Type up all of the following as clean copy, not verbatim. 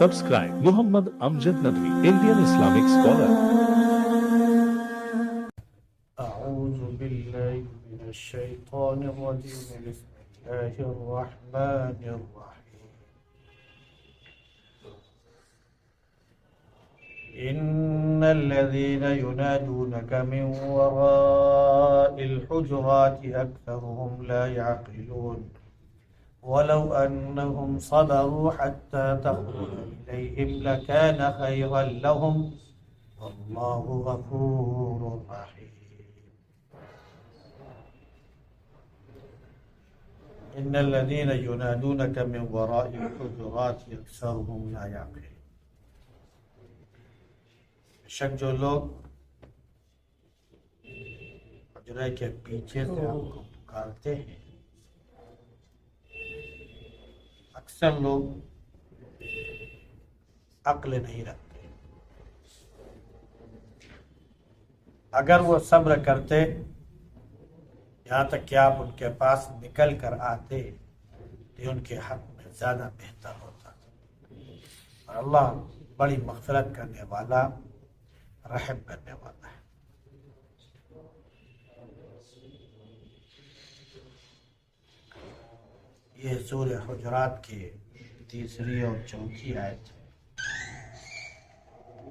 Subscribe Muhammad Amjad Nadwi, Indian Islamic scholar. أعوذ بالله من الشيطان الرجيم بسم الله الرحمن الرحيم إن الذين ينادونك من وراء الحجرات أكثرهم لا يعقلون ولو أنهم صبروا حتى تخرج إليهم لكان خيرا لهم والله غفور رحيم إن الذين ينادونك من وراء الحجرات أكثرهم لا يعقلون شک جو لوگ حجرے کے پیچھے سے آپ کو پکارتے ہیں اکثر لوگ عقل نہیں رکھتے. اگر وہ صبر کرتے یہاں تک کہ آپ ان کے پاس نکل کر آتے تو ان کے حق میں زیادہ بہتر ہوتا. اور اللہ بڑی مغفرت کرنے والا رحم کرنے والا ہے. یہ سورہ حجرات کی تیسری اور چوتھی آیت ہے.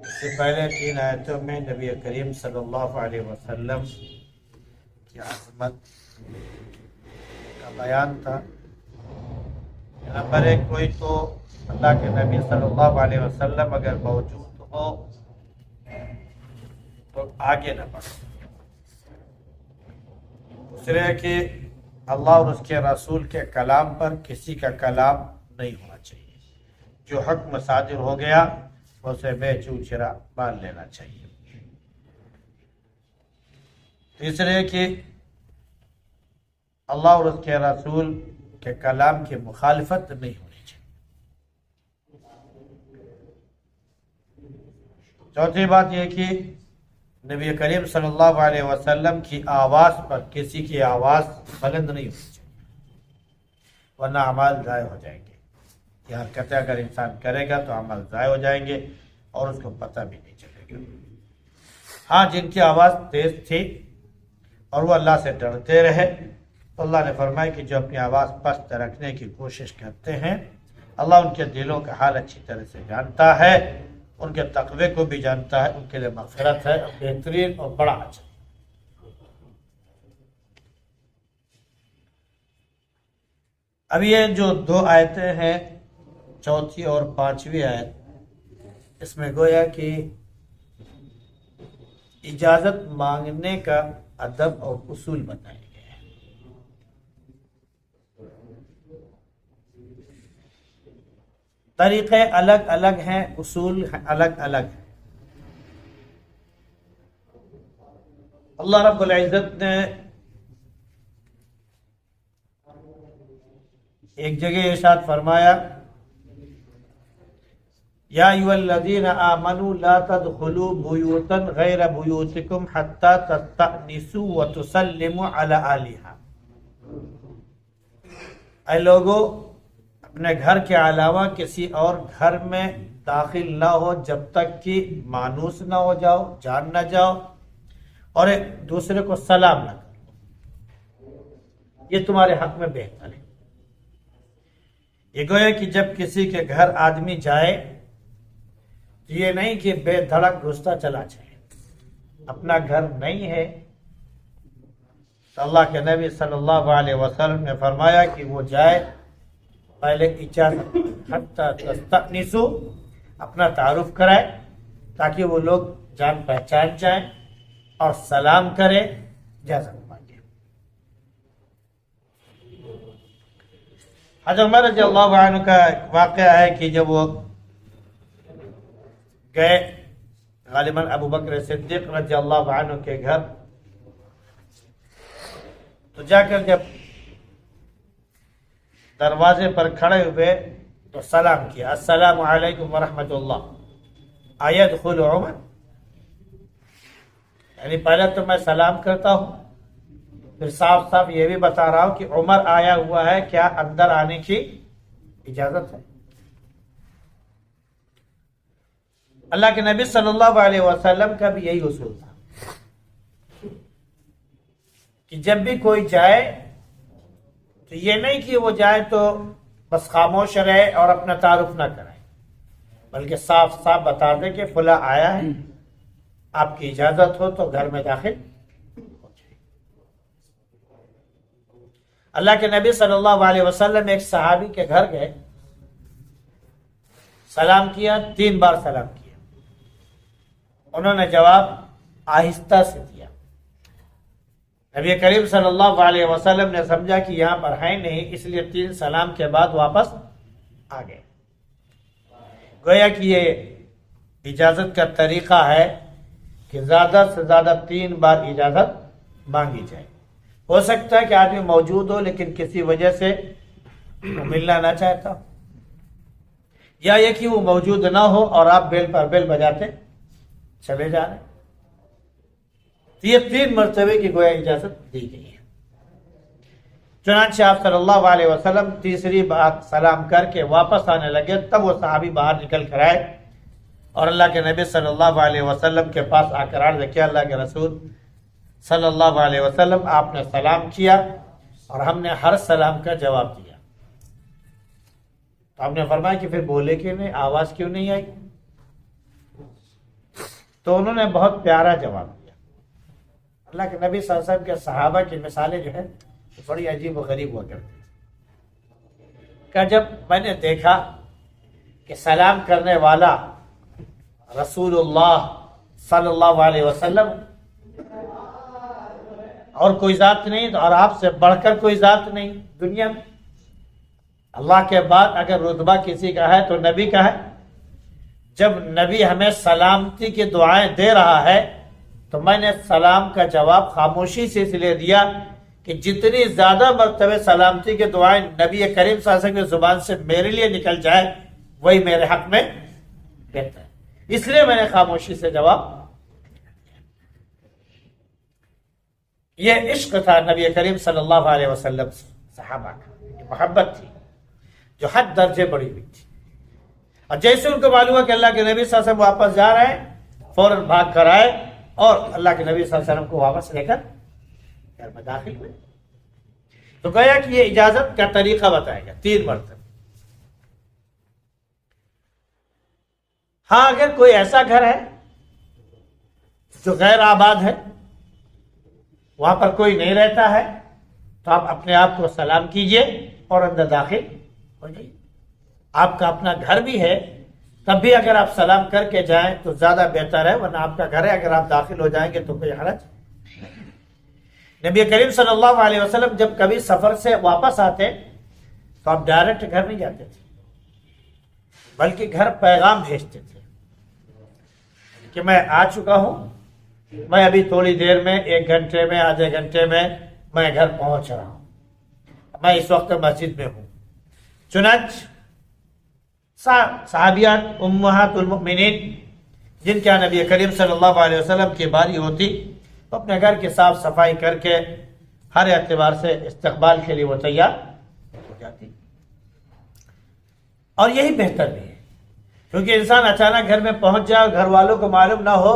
اس سے پہلے 3 آیتوں میں نبی کریم صلی اللہ علیہ وسلم کی عظمت کا بیان تھا. نمبر 1 کوئی تو اللہ کے نبی صلی اللہ علیہ وسلم اگر موجود ہو تو آگے نہ بڑھے. دوسرے کہ اللہ اور اس کے رسول کے کلام پر کسی کا کلام نہیں ہونا چاہیے. جو حکم صادر ہو گیا اسے بے چوچرا مان لینا چاہیے. تیسرے کہ اللہ اور اس کے رسول کے کلام کی مخالفت نہیں ہونی چاہیے. چوتھی بات یہ کہ نبی کریم صلی اللہ علیہ وسلم کی آواز پر کسی کی آواز بلند نہیں ہونی چاہیے ورنہ اعمال ضائع ہو جائیں گے. یہ حرکتیں اگر انسان کرے گا تو اعمال ضائع ہو جائیں گے اور اس کو پتہ بھی نہیں چلے گا. ہاں جن کی آواز تیز تھی اور وہ اللہ سے ڈرتے رہے تو اللہ نے فرمایا کہ جو اپنی آواز پست رکھنے کی کوشش کرتے ہیں اللہ ان کے دلوں کا حال اچھی طرح سے جانتا ہے, ان کے تقوی کو بھی جانتا ہے. ان کے لیے مغفرت ہے بہترین اور بڑا اجر. اب یہ جو 2 آیتیں ہیں چوتھی اور 5ویں آیت اس میں گویا کہ اجازت مانگنے کا ادب اور اصول بتائے گئے ہیں. طریقے الگ الگ ہیں, اصول الگ الگ ہیں. اللہ رب العزت نے ایک جگہ ارشاد فرمایا یا ایھا الذین آمنوا لا تدخلوا بیوتا غیر بیوتکم حتی تستأنسوا وتسلموا علی اہلہا. اے لوگو اپنے گھر کے علاوہ کسی اور گھر میں داخل نہ ہو جب تک کہ مانوس نہ ہو جاؤ, جان نہ جاؤ اور ایک دوسرے کو سلام نہ کرو. یہ تمہارے حق میں بہتر ہے. یہ گویا کہ جب کسی کے گھر آدمی جائے تو یہ نہیں کہ بے دھڑک گھستا چلا جائے. اپنا گھر نہیں ہے تو اللہ کے نبی صلی اللہ علیہ وسلم نے فرمایا کہ وہ جائے پہلے اجازت حتی تستأنسوا اپنا تعارف کرائے تاکہ وہ لوگ جان پہچان جائیں اور سلام کرے, اجازت مانگے. حضرت عمر رضی اللہ عنہ کا واقعہ ہے کہ جب وہ گئے غالباً ابو بکر صدیق رضی اللہ عنہ کے گھر تو جا کر جب دروازے پر کھڑے ہوئے تو سلام کیا السلام علیکم ورحمۃ اللہ ایدخل عمر. یعنی پہلے تو میں سلام کرتا ہوں پھر صاف صاف یہ بھی بتا رہا ہوں کہ عمر آیا ہوا ہے, کیا اندر آنے کی اجازت ہے؟ اللہ کے نبی صلی اللہ علیہ وسلم کا بھی یہی اصول تھا کہ جب بھی کوئی جائے تو یہ نہیں کہ وہ جائے تو بس خاموش رہے اور اپنا تعارف نہ کرائے، بلکہ صاف صاف بتا دے کہ فلاں آیا ہے، آپ کی اجازت ہو تو گھر میں داخل ہو جائے۔ اللہ کے نبی صلی اللہ علیہ وسلم ایک صحابی کے گھر گئے، سلام کیا، 3 بار سلام کیا، انہوں نے جواب آہستہ سے دیا۔ نبی کریم صلی اللہ علیہ وسلم نے سمجھا کہ یہاں پر ہے نہیں، اس لیے 3 سلام کے بعد واپس آ گئے۔ گویا کہ یہ اجازت کا طریقہ ہے کہ زیادہ سے زیادہ 3 بار اجازت مانگی جائے۔ ہو سکتا ہے کہ آدمی موجود ہو لیکن کسی وجہ سے وہ ملنا نہ چاہتا ہو، یا یہ کہ وہ موجود نہ ہو اور آپ بیل پر بیل بجاتے چلے جا رہے ہیں۔ تو یہ 3 مرتبے کی گویا اجازت دی گئی ہے۔ چنانچہ آپ صلی اللہ علیہ وسلم تیسری بار سلام کر کے واپس آنے لگے، تب وہ صحابی باہر نکل کر آئے اور اللہ کے نبی صلی اللہ علیہ وسلم کے پاس آ کر عرض کیا، اللہ کے رسول صلی اللہ علیہ وسلم آپ نے سلام کیا اور ہم نے ہر سلام کا جواب دیا۔ تو آپ نے فرمایا کہ پھر بولے کیوں نہیں، آواز کیوں نہیں آئی؟ تو انہوں نے بہت پیارا جواب دیا۔ اللہ کے نبی صلی اللہ علیہ وسلم کے صحابہ کی مثالیں جو ہے بڑی عجیب و غریب ہوا کرتی کہ جب میں نے دیکھا کہ سلام کرنے والا رسول اللہ صلی اللہ علیہ وسلم اور کوئی ذات نہیں اور آپ سے بڑھ کر کوئی ذات نہیں دنیا میں، اللہ کے بعد اگر رتبہ کسی کا ہے تو نبی کا ہے، جب نبی ہمیں سلامتی کی دعائیں دے رہا ہے تو میں نے سلام کا جواب خاموشی سے اس لیے دیا کہ جتنی زیادہ مرتبہ سلامتی کی دعائیں نبی کریم صلی اللہ علیہ وسلم کی زبان سے میرے لیے نکل جائے وہی میرے حق میں بہتر ہے، اس لیے میں نے خاموشی سے جواب۔ یہ عشق تھا نبی کریم صلی اللہ علیہ وسلم سے صحابہ کا، یہ محبت تھی جو حد درجے بڑی ہوئی تھی۔ اور جیسے ان کو معلوم ہوا کہ اللہ کے نبی صلی اللہ علیہ وسلم واپس جا رہے ہیں، فوراً بھاگ کر آئے اور اللہ کے نبی صلی اللہ علیہ وسلم کو واپس لے کر گھر میں داخل ہوئے۔ تو گویا کہ یہ اجازت کا طریقہ بتایا گیا 3 مرتبہ۔ ہاں اگر کوئی ایسا گھر ہے جو غیر آباد ہے، وہاں پر کوئی نہیں رہتا ہے، تو آپ اپنے آپ کو سلام کیجئے اور اندر داخل ہو جائیے۔ آپ کا اپنا گھر بھی ہے تب بھی اگر آپ سلام کر کے جائیں تو زیادہ بہتر ہے، ورنہ آپ کا گھر ہے، اگر آپ داخل ہو جائیں گے تو کوئی حرج۔ نبی کریم صلی اللہ علیہ وسلم جب کبھی سفر سے واپس آتے تو آپ ڈائریکٹ گھر نہیں جاتے تھے، بلکہ گھر پیغام بھیجتے تھے کہ میں آ چکا ہوں، میں ابھی تھوڑی دیر میں 1 گھنٹے میں آدھے گھنٹے میں میں گھر پہنچ رہا ہوں، میں اس وقت مسجد میں ہوں۔ چنانچہ صحابیات امہات المؤمنین جن کے نبی کریم صلی اللہ علیہ وسلم کی باری ہوتی تو اپنے گھر کی صاف صفائی کر کے ہر اعتبار سے استقبال کے لیے وہ تیار ہو جاتی، اور یہی بہتر بھی ہے، کیونکہ انسان اچانک گھر میں پہنچ جائے اور گھر والوں کو معلوم نہ ہو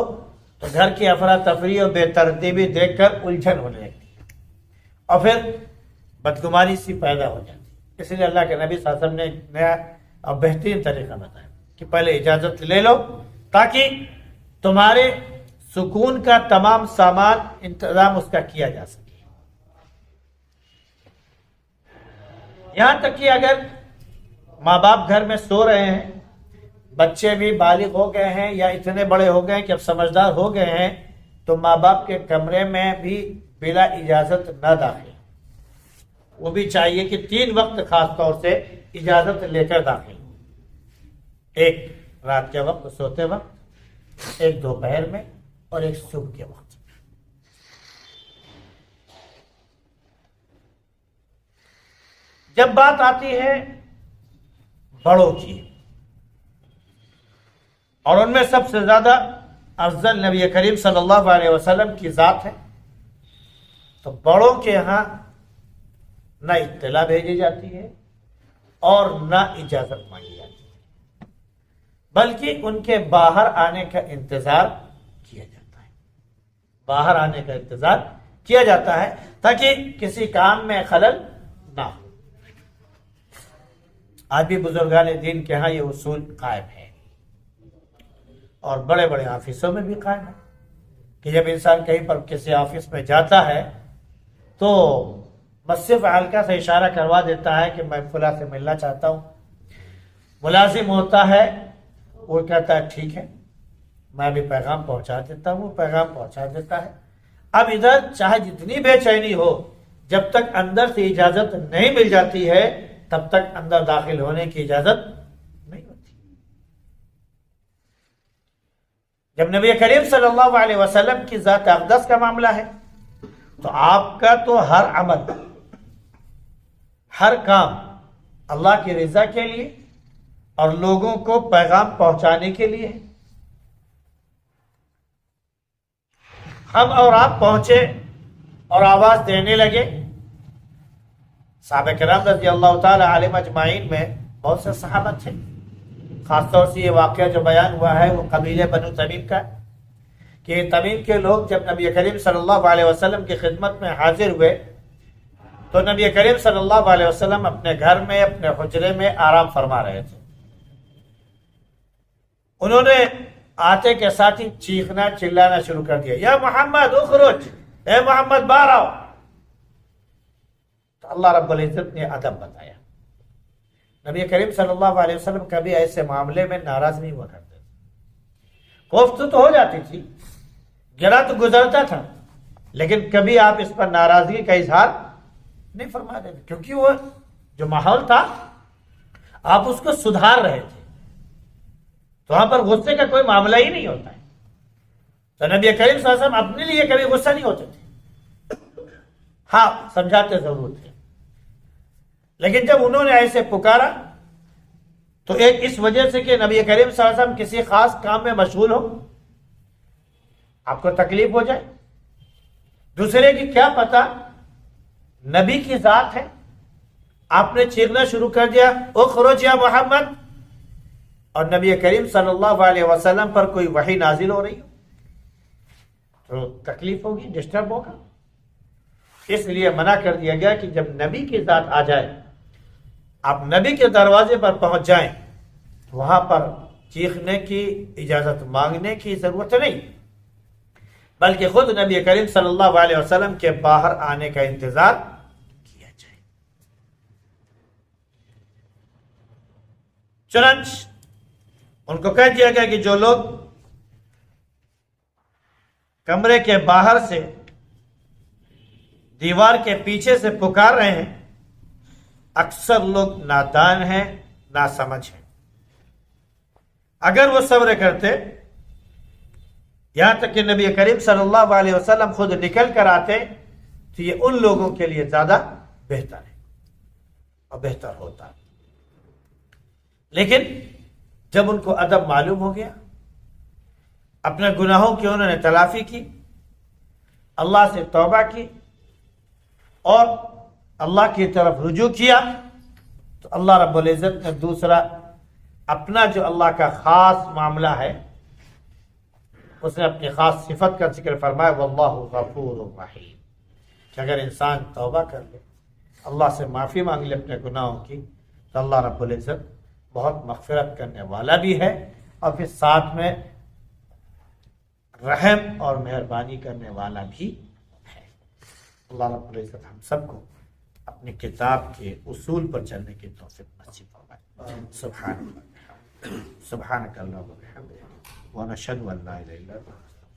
تو گھر کی افراتفری اور بے ترتیبی دیکھ کر الجھن ہونے لگتی ہے اور پھر بدگمانی سی پیدا ہو جاتی ہے۔ اس لیے اللہ کے نبی صلی اللہ علیہ وسلم نے نیا اور بہترین طریقہ بتایا کہ پہلے اجازت لے لو تاکہ تمہارے سکون کا تمام سامان انتظام اس کا کیا جا سکے۔ یہاں تک کہ اگر ماں باپ گھر میں سو رہے ہیں، بچے بھی بالغ ہو گئے ہیں یا اتنے بڑے ہو گئے ہیں کہ اب سمجھدار ہو گئے ہیں، تو ماں باپ کے کمرے میں بھی بلا اجازت نہ داخل، وہ بھی چاہیے کہ 3 وقت خاص طور سے اجازت لے کر داخل، 1 رات کے وقت سوتے وقت، 1 دوپہر میں اور 1 صبح کے وقت۔ جب بات آتی ہے بڑوں کی، اور ان میں سب سے زیادہ افضل نبی کریم صلی اللہ علیہ وسلم کی ذات ہے، تو بڑوں کے یہاں نہ اطلاع بھیجی جاتی ہے اور نہ اجازت مانگی جاتی ہے۔ بلکہ ان کے باہر آنے کا انتظار کیا جاتا ہے، باہر آنے کا انتظار کیا جاتا ہے تاکہ کسی کام میں خلل نہ ہو۔ آج بھی بزرگان دین کے ہاں یہ اصول قائم ہے، اور بڑے بڑے آفسوں میں بھی قائم ہے کہ جب انسان کہیں پر کسی آفس میں جاتا ہے تو بس صرف ہلکا سے اشارہ کروا دیتا ہے کہ میں فلاں سے ملنا چاہتا ہوں۔ ملازم ہوتا ہے، وہ کہتا ہے ٹھیک ہے میں بھی پیغام پہنچا دیتا ہوں، وہ پیغام پہنچا دیتا ہے۔ اب ادھر چاہے جتنی بے چینی ہو، جب تک اندر سے اجازت نہیں مل جاتی ہے تب تک اندر داخل ہونے کی اجازت نہیں ہوتی۔ جب نبی کریم صلی اللہ علیہ وسلم کی ذات اقدس کا معاملہ ہے تو آپ کا تو ہر عمل، ہر کام اللہ کی رضا کے لیے اور لوگوں کو پیغام پہنچانے کے لیے ہے۔ ہم اور آپ پہنچے اور آواز دینے لگے۔ صحابہ کرام رضی اللہ تعالی علیہم اجمعین میں بہت سے صحابہ تھے، خاص طور سے یہ واقعہ جو بیان ہوا ہے وہ قبیلہ بنو تمیم کا، کہ تمیم کے لوگ جب نبی کریم صلی اللہ علیہ وسلم کی خدمت میں حاضر ہوئے تو نبی کریم صلی اللہ علیہ وسلم اپنے گھر میں، اپنے حجرے میں آرام فرما رہے تھے۔ انہوں نے آتے کے ساتھ ہی چیخنا چلانا شروع کر دیا، یا محمد اخرج، اے محمد باہر آؤ۔ تو اللہ رب العزت نے ادب بتایا۔ نبی کریم صلی اللہ علیہ وسلم کبھی ایسے معاملے میں ناراض نہیں ہوا کرتے تھے، کوفت تو ہو جاتی تھی، گرا تو گزرتا تھا، لیکن کبھی آپ اس پر ناراضگی کا اظہار نہیں فرما دیتے، کیونکہ وہ جو ماحول تھا آپ اس کو سدھار رہے تھے، تو وہاں پر غصے کا کوئی معاملہ ہی نہیں ہوتا ہے۔ تو نبی کریم صلی اللہ علیہ وسلم اپنے لیے کبھی غصہ نہیں ہوتے تھے، ہاں سمجھاتے ضرور تھے، لیکن جب انہوں نے ایسے پکارا تو ایک اس وجہ سے کہ نبی کریم صلی اللہ علیہ وسلم کسی خاص کام میں مشغول ہو، آپ کو تکلیف ہو جائے، دوسرے کی کیا پتہ نبی کی ذات ہے، آپ نے چیخنا شروع کر دیا اخرج یا محمد، اور نبی کریم صلی اللہ علیہ وسلم پر کوئی وحی نازل ہو رہی ہو تو تکلیف ہوگی، ڈسٹرب ہوگا۔ اس لیے منع کر دیا گیا کہ جب نبی کی ذات آ جائے، آپ نبی کے دروازے پر پہنچ جائیں، وہاں پر چیخنے کی، اجازت مانگنے کی ضرورت نہیں، بلکہ خود نبی کریم صلی اللہ علیہ وسلم کے باہر آنے کا انتظار کیا جائے۔ چنانچہ ان کو کہہ دیا گیا کہ جو لوگ کمرے کے باہر سے، دیوار کے پیچھے سے پکار رہے ہیں، اکثر لوگ نادان ہیں، ناسمجھ ہیں۔ اگر وہ صبر کرتے یہاں تک کہ نبی کریم صلی اللہ علیہ وسلم خود نکل کر آتے تو یہ ان لوگوں کے لیے زیادہ بہتر ہے اور بہتر ہوتا۔ لیکن جب ان کو ادب معلوم ہو گیا، اپنے گناہوں کی انہوں نے تلافی کی، اللہ سے توبہ کی اور اللہ کی طرف رجوع کیا، تو اللہ رب العزت نے دوسرا اپنا جو اللہ کا خاص معاملہ ہے، اس نے اپنی خاص صفت کا ذکر فرمایا، واللہ غفور رحیم، کہ اگر انسان توبہ کر لے، اللہ سے معافی مانگ لے اپنے گناہوں کی، تو اللہ رب العزت بہت مغفرت کرنے والا بھی ہے، اور پھر ساتھ میں رحم اور مہربانی کرنے والا بھی ہے۔ اللہ رب العزت ہم سب کو اپنی کتاب کے اصول پر چلنے کی توفیق نصیب فرمائے۔ سبحانک اللہم و بحمدک ونشہد ان لا الہ الا انت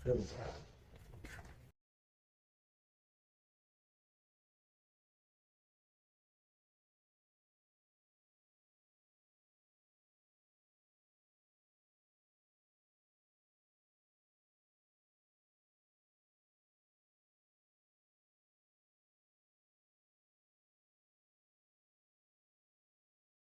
نستغفرک